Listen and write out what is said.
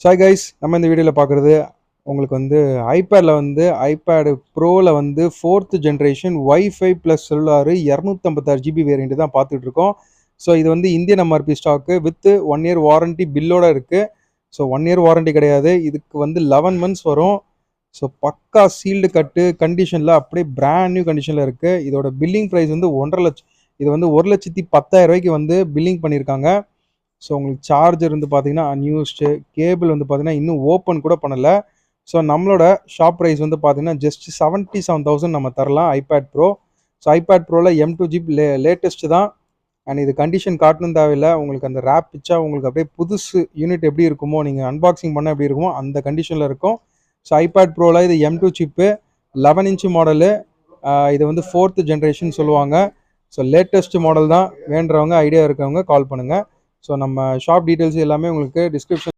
Sai guys, நம்ம இந்த வீடியோவில் பார்க்குறது உங்களுக்கு வந்து ஐபேடில் வந்து ஐபேடு ப்ரோவில் வந்து 4th generation wifi plus cellular 256 GB variant தான் பார்த்துட்டு இருக்கோம். ஸோ இது வந்து Indian MRP stock with 1 year warranty பில்லோட இருக்குது. ஸோ 1 இயர் வாரண்டி கிடையாது, இதுக்கு வந்து 11 months வரும். ஸோ பக்கா சீல்டு கட்டு கண்டிஷனில் அப்படியே பிராண்ட் நியூ கண்டிஷனில் இருக்குது. இதோட பில்லிங் ப்ரைஸ் வந்து 1,50,000, இது வந்து 1,10,000 வந்து பில்லிங் பண்ணியிருக்காங்க. ஸோ உங்களுக்கு சார்ஜர் வந்து பார்த்தீங்கன்னா அன்யூஸ்டு, கேபிள் வந்து பார்த்தீங்கன்னா இன்னும் ஓப்பன் கூட பண்ணலை. ஸோ நம்மளோட ஷாப் ப்ரைஸ் வந்து பார்த்தீங்கன்னா ஜஸ்ட் 77,000 நம்ம தரலாம் ஐபேட் ப்ரோ. ஸோ ஐபேட் ப்ரோவில் M2 GB லேட்டஸ்ட்டு தான். அண்ட் இது கண்டிஷன் காட்டணும் தேவையில்லை, உங்களுக்கு அந்த ரேப் பிச்சா உங்களுக்கு அப்படியே புதுசு யூனிட் எப்படி இருக்குமோ, நீங்கள் அன்பாக்சிங் பண்ண எப்படி இருக்குமோ அந்த கண்டிஷனில் இருக்கும். ஸோ ஐபேட் ப்ரோவில் இது M2 சிப்பு, 11 inch மாடலு. இது வந்து 4th ஜென்ரேஷன் சொல்லுவாங்க. ஸோ லேட்டஸ்ட் மாடல் தான். வேண்டுறவங்க ஐடியா இருக்கவங்க கால் பண்ணுங்கள். ஸோ நம்ம ஷாப் டீட்டெயில்ஸ் எல்லாமே உங்களுக்கு டிஸ்கிரிப்ஷன்